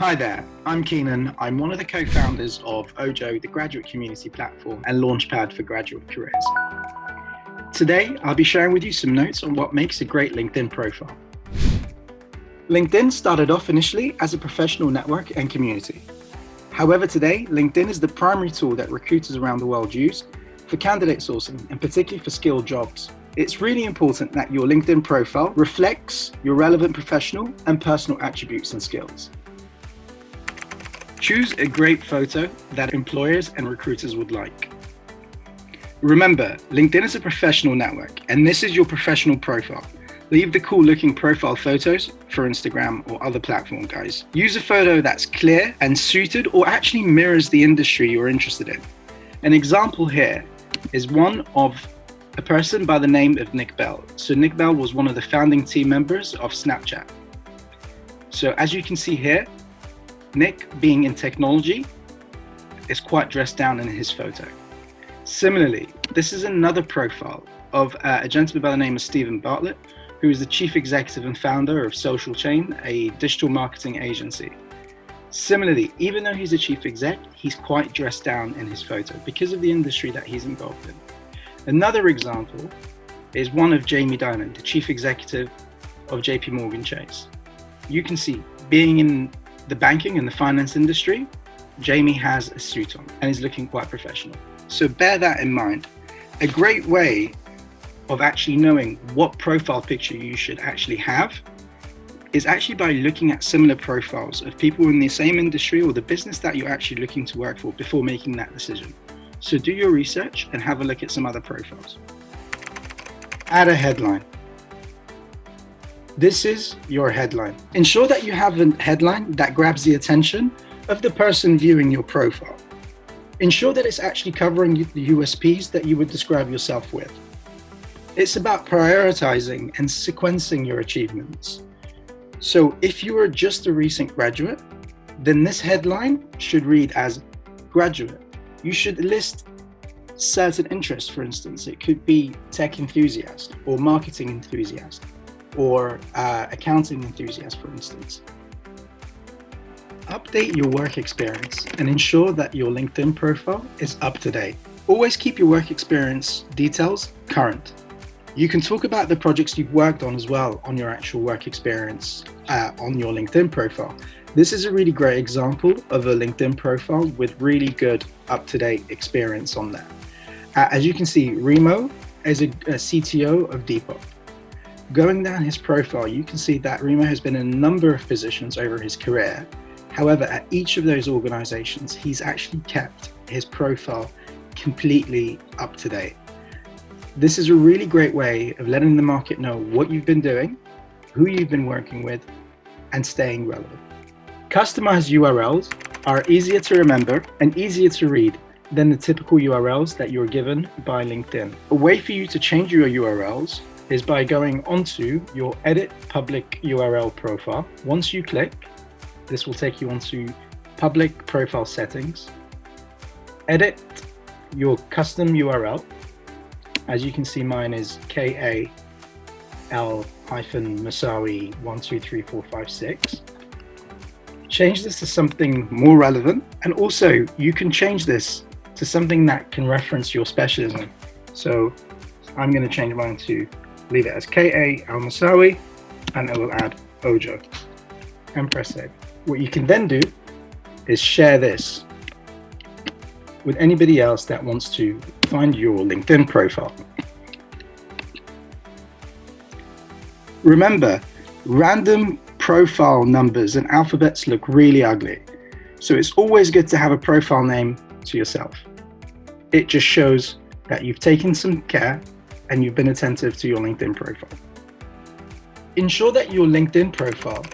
Hi there, I'm Kenan. I'm one of the co-founders of Ojo, the graduate community platform and launchpad for graduate careers. Today, I'll be sharing with you some notes on what makes a great LinkedIn profile. LinkedIn started off initially as a professional network and community. However, today, LinkedIn is the primary tool that recruiters around the world use for candidate sourcing and particularly for skilled jobs. It's really important that your LinkedIn profile reflects your relevant professional and personal attributes and skills. Choose a great photo that employers and recruiters would like. Remember, LinkedIn is a professional network, and this is your professional profile. Leave the cool looking profile photos for Instagram or other platform, guys. Use a photo that's clear and suited or actually mirrors the industry you're interested in. An example here is one of a person by the name of Nick Bell. So Nick Bell was one of the founding team members of Snapchat. So as you can see here, Nick, being in technology, is quite dressed down in his photo. Similarly, this is another profile of a gentleman by the name of Stephen Bartlett, who is the chief executive and founder of Social Chain, a digital marketing agency. Similarly, even though he's a chief exec, he's quite dressed down in his photo because of the industry that he's involved in. Another example is one of Jamie Dimon, the chief executive of JP Morgan Chase. You can see, being in the banking and the finance industry, Jamie has a suit on and is looking quite professional. So bear that in mind. A great way of actually knowing what profile picture you should actually have is actually by looking at similar profiles of people in the same industry or the business that you're actually looking to work for before making that decision. So do your research and have a look at some other profiles. Add a headline. This is your headline. Ensure that you have a headline that grabs the attention of the person viewing your profile. Ensure that it's actually covering the USPs that you would describe yourself with. It's about prioritizing and sequencing your achievements. So if you are just a recent graduate, then this headline should read as graduate. You should list certain interests, for instance. It could be tech enthusiast or marketing enthusiast, or accounting enthusiast, for instance. Update your work experience and ensure that your LinkedIn profile is up to date. Always keep your work experience details current. You can talk about the projects you've worked on as well on your actual work experience on your LinkedIn profile. This is a really great example of a LinkedIn profile with really good up-to-date experience on there. As you can see, Remo is a CTO of Depop. Going down his profile, you can see that Remo has been in a number of positions over his career. However, at each of those organizations, he's actually kept his profile completely up to date. This is a really great way of letting the market know what you've been doing, who you've been working with, and staying relevant. Customized URLs are easier to remember and easier to read than the typical URLs that you're given by LinkedIn. A way for you to change your URLs is by going onto your Edit Public URL profile. Once you click, this will take you onto Public Profile Settings. Edit your custom URL. As you can see, mine is KAL-Masawi123456. Change this to something more relevant, and also you can change this to something that can reference your specialism. So I'm going to change mine to leave it as KA-Al-Masawi, and I will add Ojo and press save. What you can then do is share this with anybody else that wants to find your LinkedIn profile. Remember, random profile numbers and alphabets look really ugly. So it's always good to have a profile name to yourself. It just shows that you've taken some care and you've been attentive to your LinkedIn profile. Ensure that your LinkedIn profile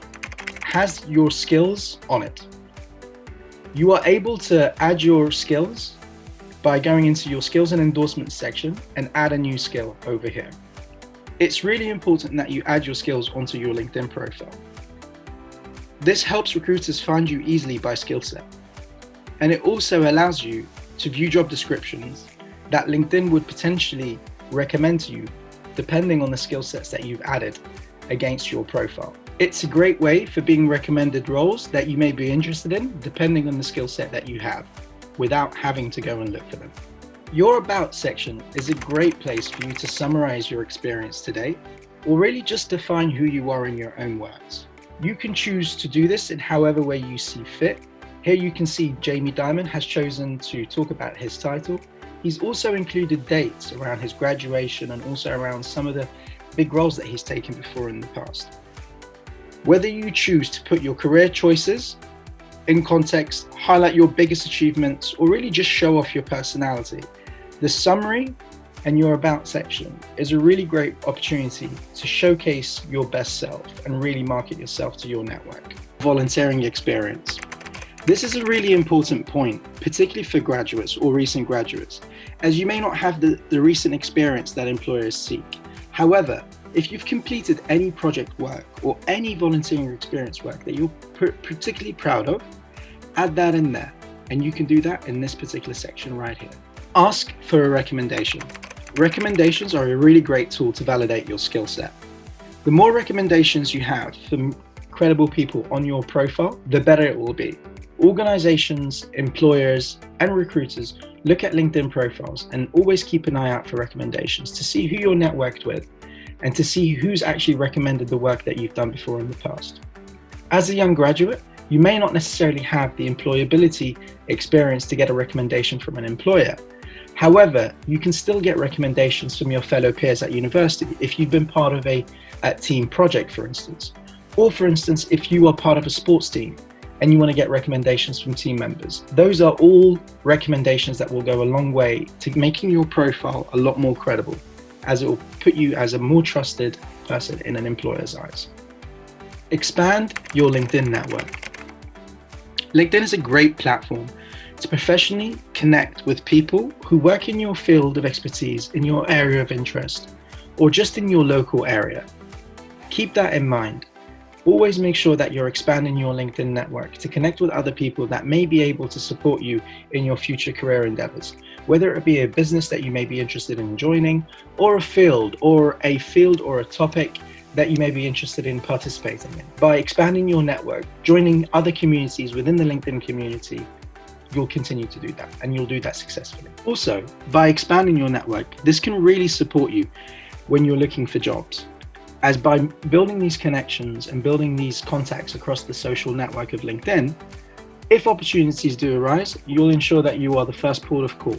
has your skills on it. You are able to add your skills by going into your skills and endorsements section and add a new skill over here. It's really important that you add your skills onto your LinkedIn profile. This helps recruiters find you easily by skill set. And it also allows you to view job descriptions that LinkedIn would potentially recommend to you depending on the skill sets that you've added against your profile. It's a great way for being recommended roles that you may be interested in, depending on the skill set that you have, without having to go and look for them. Your About section is a great place for you to summarize your experience today, or really just define who you are in your own words. You can choose to do this in however way you see fit. Here you can see Jamie Dimon has chosen to talk about his title. He's also included dates around his graduation and also around some of the big roles that he's taken before in the past. Whether you choose to put your career choices in context, highlight your biggest achievements, or really just show off your personality, the summary and your About section is a really great opportunity to showcase your best self and really market yourself to your network. Volunteering experience. This is a really important point, particularly for graduates or recent graduates, as you may not have the recent experience that employers seek. However, if you've completed any project work or any volunteering experience work that you're particularly proud of, add that in there, and you can do that in this particular section right here. Ask for a recommendation. Recommendations are a really great tool to validate your skill set. The more recommendations you have from credible people on your profile, the better it will be. Organizations, employers, and recruiters look at LinkedIn profiles and always keep an eye out for recommendations to see who you're networked with and to see who's actually recommended the work that you've done before in the past. As a young graduate, you may not necessarily have the employability experience to get a recommendation from an employer. However, you can still get recommendations from your fellow peers at university if you've been part of a team project, for instance. Or for instance, if you are part of a sports team and you want to get recommendations from team members. Those are all recommendations that will go a long way to making your profile a lot more credible, as it will put you as a more trusted person in an employer's eyes. Expand your LinkedIn network. LinkedIn is a great platform to professionally connect with people who work in your field of expertise, in your area of interest, or just in your local area. Keep that in mind. Always make sure that you're expanding your LinkedIn network to connect with other people that may be able to support you in your future career endeavors, whether it be a business that you may be interested in joining, or a field or a topic that you may be interested in participating in. By expanding your network, joining other communities within the LinkedIn community, you'll continue to do that, and you'll do that successfully. Also, by expanding your network, this can really support you when you're looking for jobs. As by building these connections and building these contacts across the social network of LinkedIn, if opportunities do arise, you'll ensure that you are the first port of call